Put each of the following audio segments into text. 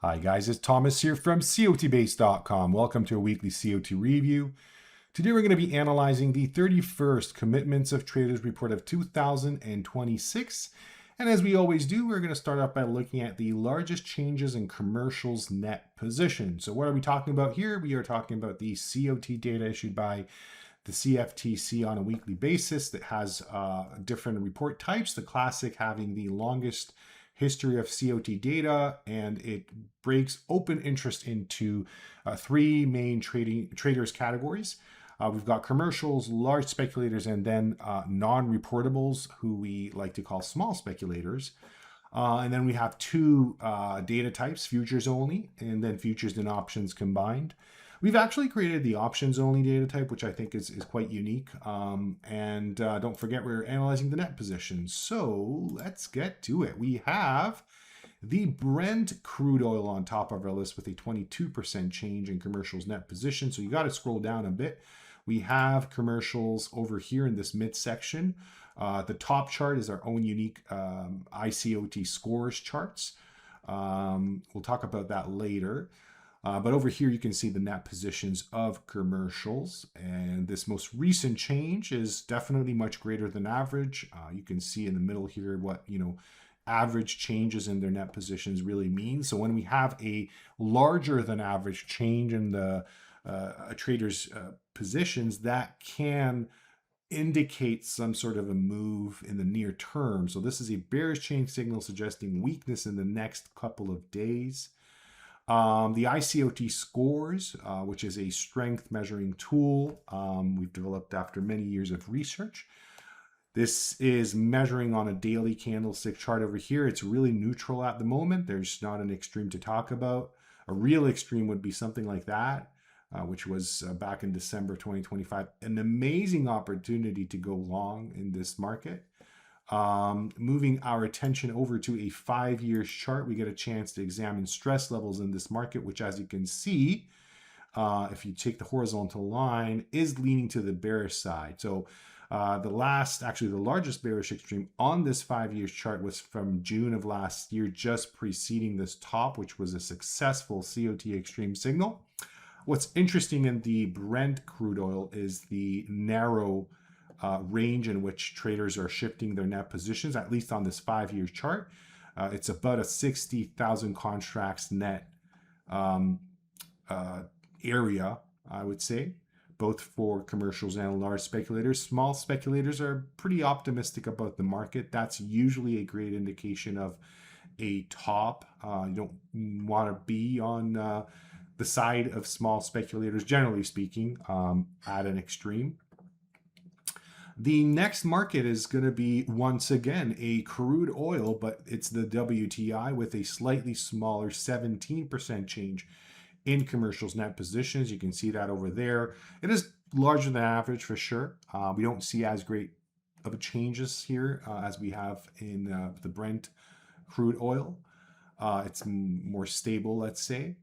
Hi guys, it's Thomas here from COTBASE.com. Welcome to a weekly COT review. Today we're going to be analyzing the 31st Commitments of Traders report of 2026. And as we always do, we're going to start off by looking at the largest changes in commercials net position. So what are we talking about here? We are talking about the COT data issued by the CFTC on a weekly basis that has different report types. The classic having the longest history of COT data, and it breaks open interest into three main traders categories. We've got commercials, large speculators, and then non-reportables, who we like to call small speculators. And then we have two data types, futures only, and then futures and options combined. We've actually created the options only data type, which I think is quite unique. And don't forget, we're analyzing the net positions. So let's get to it. We have the Brent crude oil on top of our list with a 22% change in commercials net position. So you got to scroll down a bit. We have commercials over here in this midsection. The top chart is our own unique iCOT scores charts. We'll talk about that later. But over here, you can see the net positions of commercials. And this most recent change is definitely much greater than average. You can see in the middle here what, average changes in their net positions really mean. So when we have a larger than average change in the a trader's positions, that can indicate some sort of a move in the near term. So this is a bearish change signal suggesting weakness in the next couple of days. The iCOT scores, which is a strength measuring tool we've developed after many years of research. This is measuring on a daily candlestick chart over here. It's really neutral at the moment. There's not an extreme to talk about. A real extreme would be something like that, which was back in December 2025. An amazing opportunity to go long in this market. Moving our attention over to a 5-year chart, we get a chance to examine stress levels in this market, which, as you can see, if you take the horizontal line, is leaning to the bearish side. So the largest bearish extreme on this 5-year chart was from June of last year, just preceding this top, which was a successful COT Extreme signal. What's interesting in the Brent crude oil is the narrow range in which traders are shifting their net positions, at least on this 5-year chart. It's about a 60,000 contracts net area, I would say, both for commercials and large speculators. Small speculators are pretty optimistic about the market. That's usually a great indication of a top. You don't want to be on the side of small speculators, generally speaking, at an extreme. The next market is going to be, once again, a crude oil, but it's the WTI with a slightly smaller 17% change in commercials net positions. You can see that over there. It is larger than average for sure. We don't see as great of a changes here as we have in the Brent crude oil. It's more stable, let's say.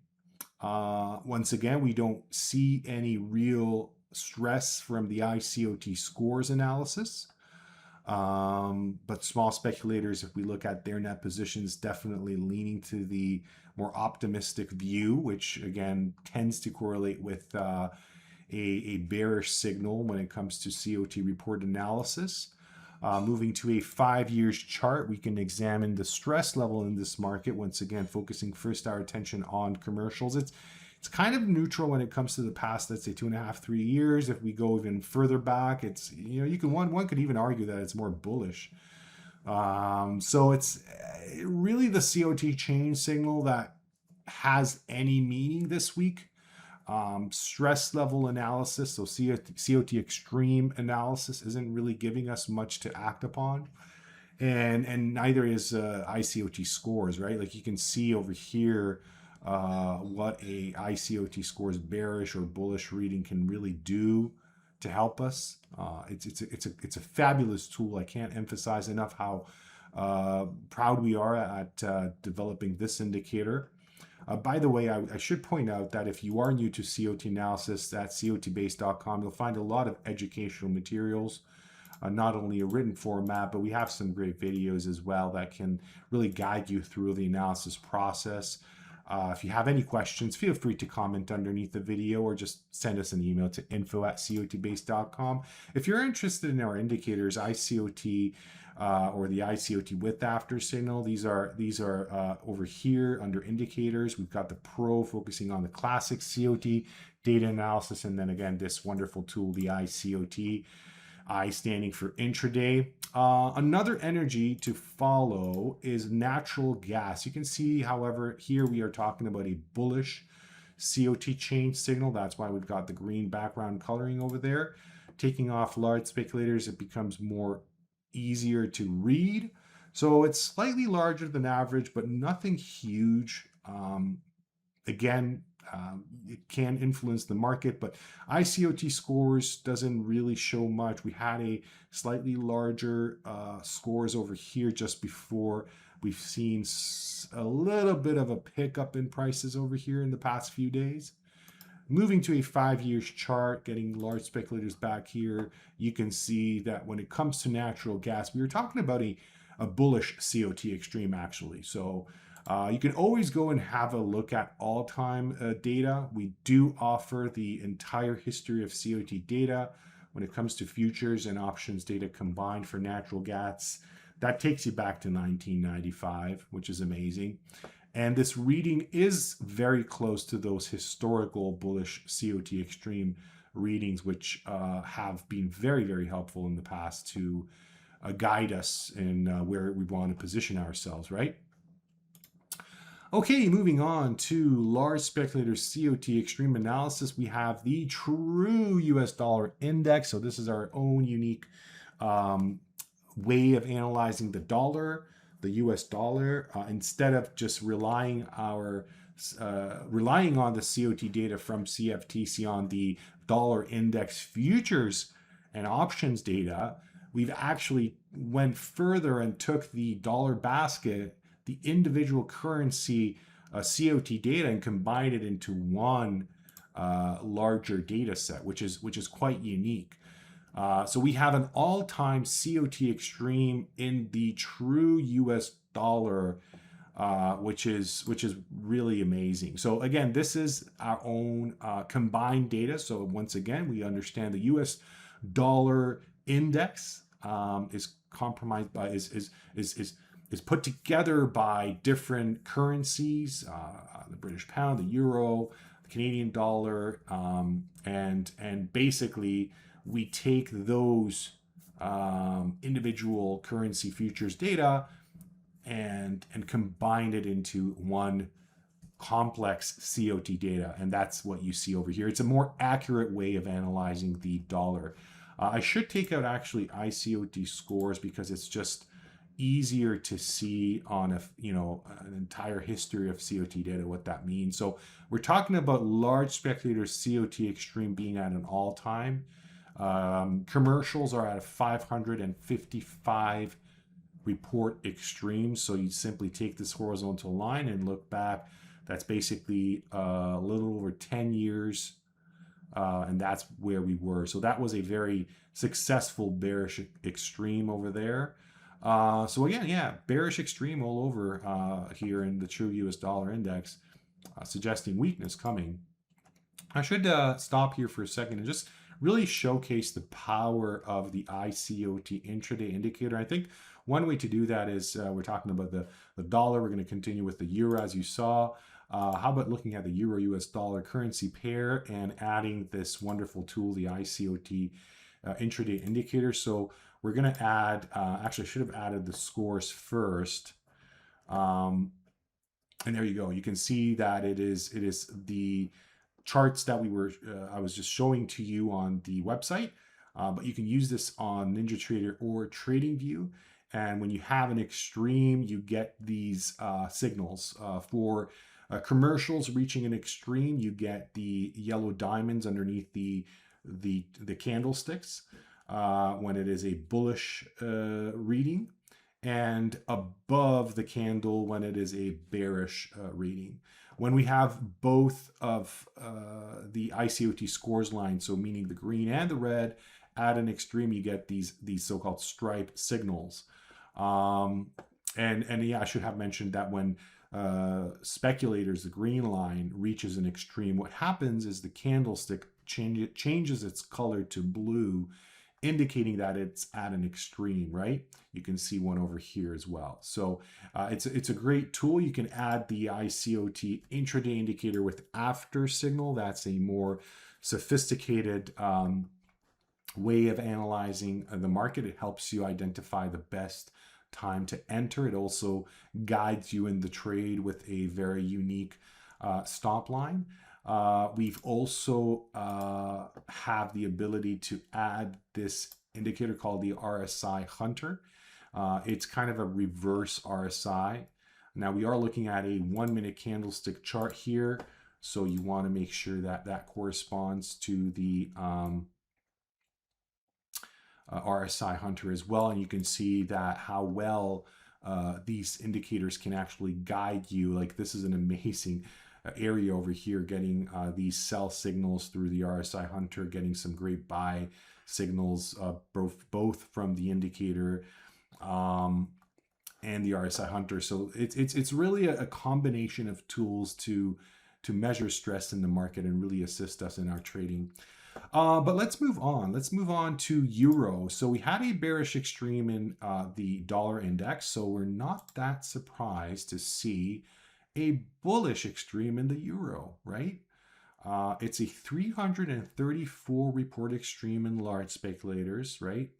Once again, we don't see any real stress from the iCOT scores analysis. But small speculators, if we look at their net positions, definitely leaning to the more optimistic view, which again tends to correlate with a bearish signal when it comes to COT report analysis. Moving to a 5-year chart, we can examine the stress level in this market. Once again, focusing first our attention on commercials. It's kind of neutral when it comes to the past, let's say 2.5, 3 years. If we go even further back, it's, one could even argue that it's more bullish. So it's really the COT change signal that has any meaning this week. Stress level analysis, so COT Extreme analysis isn't really giving us much to act upon. And neither is iCOT scores, right? Like you can see over here, what a iCOT scores bearish or bullish reading can really do to help us. It's a fabulous tool. I can't emphasize enough how proud we are at developing this indicator. By the way, I should point out that if you are new to COT analysis at COTBASE.com, you'll find a lot of educational materials, not only a written format, but we have some great videos as well that can really guide you through the analysis process. If you have any questions, feel free to comment underneath the video or just send us an email to info@COTBASE.com. If you're interested in our indicators, iCOT or the iCOT with AfterSignal, these are over here under indicators. We've got the Pro focusing on the classic COT data analysis, and then again this wonderful tool, the iCOT. I standing for intraday. Another energy to follow is natural gas. You can see, however, here we are talking about a bullish COT change signal. That's why we've got the green background coloring over there. Taking off large speculators, it becomes more easier to read. So it's slightly larger than average, but nothing huge. Again, it can influence the market, but iCOT scores doesn't really show much. We had a slightly larger scores over here just before. We've seen a little bit of a pickup in prices over here in the past few days. Moving to a 5-year chart, getting large speculators back here, you can see that when it comes to natural gas, we were talking about a bullish COT Extreme actually. So you can always go and have a look at all-time data. We do offer the entire history of COT data when it comes to futures and options data combined for natural gas. That takes you back to 1995, which is amazing. And this reading is very close to those historical bullish COT Extreme readings, which have been very, very helpful in the past to guide us in where we want to position ourselves, right? Okay, moving on to large speculator COT Extreme analysis. We have the true US dollar index. So this is our own unique way of analyzing the dollar, the US dollar, instead of just relying on the COT data from CFTC on the dollar index futures and options data. We've actually went further and took the dollar basket, the individual currency COT data, and combined it into one larger data set, which is quite unique. So we have an all-time COT Extreme in the true US dollar, which is really amazing. So again, this is our own combined data. So once again, we understand the US dollar index is compromised by is put together by different currencies, the British pound, the euro, the Canadian dollar, and basically we take those individual currency futures data and combine it into one complex COT data, and that's what you see over here. It's a more accurate way of analyzing the dollar. I should take out actually iCOT scores because it's just easier to see on an entire history of COT data what that means. So we're talking about large speculator COT Extreme being at an all-time. Commercials are at a 555 report extreme. So you simply take this horizontal line and look back. That's basically a little over 10 years. And that's where we were. So that was a very successful bearish extreme over there. So again, yeah, bearish extreme all over here in the true US dollar index, suggesting weakness coming. I should stop here for a second and just really showcase the power of the iCOT intraday indicator. I think one way to do that is we're talking about the dollar. We're going to continue with the euro, as you saw. How about looking at the euro US dollar currency pair and adding this wonderful tool, the iCOT intraday indicator. So we're going to add, actually I should have added the scores first. And there you go. You can see that it is the charts that I was just showing to you on the website, but you can use this on NinjaTrader or TradingView. And when you have an extreme, you get these signals. For commercials reaching an extreme, you get the yellow diamonds underneath the candlesticks when it is a bullish reading, and above the candle when it is a bearish reading. When we have both of the iCOT scores line, so meaning the green and the red, at an extreme, you get these so-called stripe signals. And yeah, I should have mentioned that when speculators, the green line, reaches an extreme, what happens is the candlestick changes its color to blue, indicating that it's at an extreme, right? You can see one over here as well. So it's a great tool. You can add the iCOT Intraday Indicator with AfterSignal. That's a more sophisticated way of analyzing the market. It helps you identify the best time to enter. It also guides you in the trade with a very unique stop line. We've also have the ability to add this indicator called the RSI Hunter. It's kind of a reverse RSI. Now we are looking at a 1 minute candlestick chart here. So you want to make sure that that corresponds to the RSI Hunter as well. And you can see that how well these indicators can actually guide you. Like this is an amazing area over here, getting these sell signals through the RSI Hunter, getting some great buy signals, both from the indicator and the RSI Hunter. So it's really a combination of tools to measure stress in the market and really assist us in our trading. But let's move on. Let's move on to euro. So we had a bearish extreme in the dollar index. So we're not that surprised to see a bullish extreme in the euro, right? It's a 334 report extreme in large speculators, right?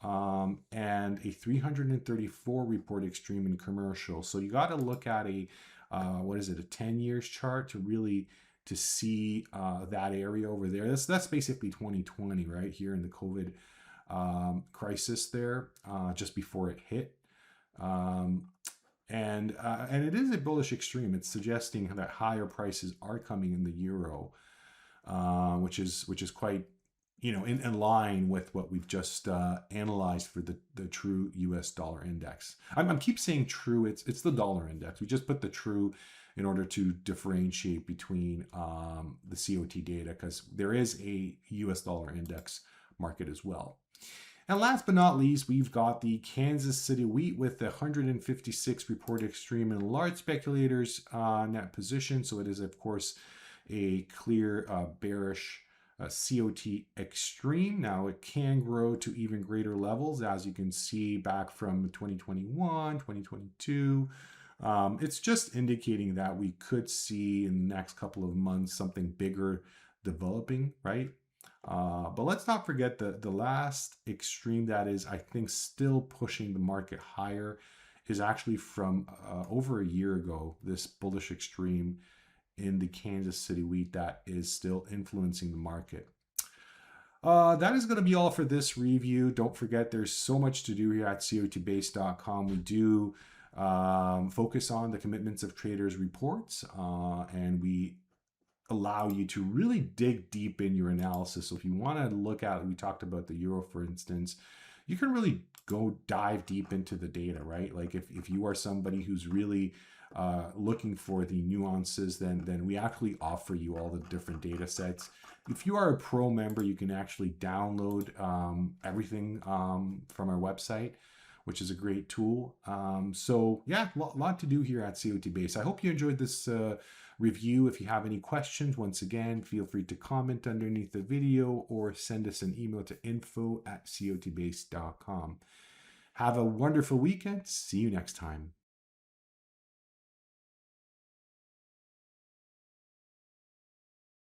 And a 334 report extreme in commercial. So you got to look at a, what is it, a 10 years chart to really to see that area over there. That's basically 2020, right here in the COVID crisis there, just before it hit. And it is a bullish extreme. It's suggesting that higher prices are coming in the euro, which is quite, in line with what we've just analyzed for the true US dollar index. I'm keep saying true. It's the dollar index. We just put the true in order to differentiate between the COT data, because there is a US dollar index market as well. And last but not least, we've got the Kansas City wheat with the 156 report extreme in large speculators net position. So it is, of course, a clear bearish COT extreme. Now it can grow to even greater levels, as you can see back from 2021, 2022. It's just indicating that we could see in the next couple of months something bigger developing, right? But let's not forget the last extreme that is, I think, still pushing the market higher is actually from over a year ago, this bullish extreme in the Kansas City wheat that is still influencing the market. That is going to be all for this review. Don't forget, there's so much to do here at COTBASE.com. We do focus on the commitments of traders reports, and we allow you to really dig deep in your analysis. So if you want to look at, we talked about the euro, for instance, you can really go dive deep into the data, right? Like if you are somebody who's really looking for the nuances, then we actually offer you all the different data sets. If you are a pro member, you can actually download everything from our website, which is a great tool. So yeah, a lot to do here at COTBASE. I hope you enjoyed this review. If you have any questions, once again, feel free to comment underneath the video or send us an email to info@cotbase.com. Have a wonderful weekend. See you next time.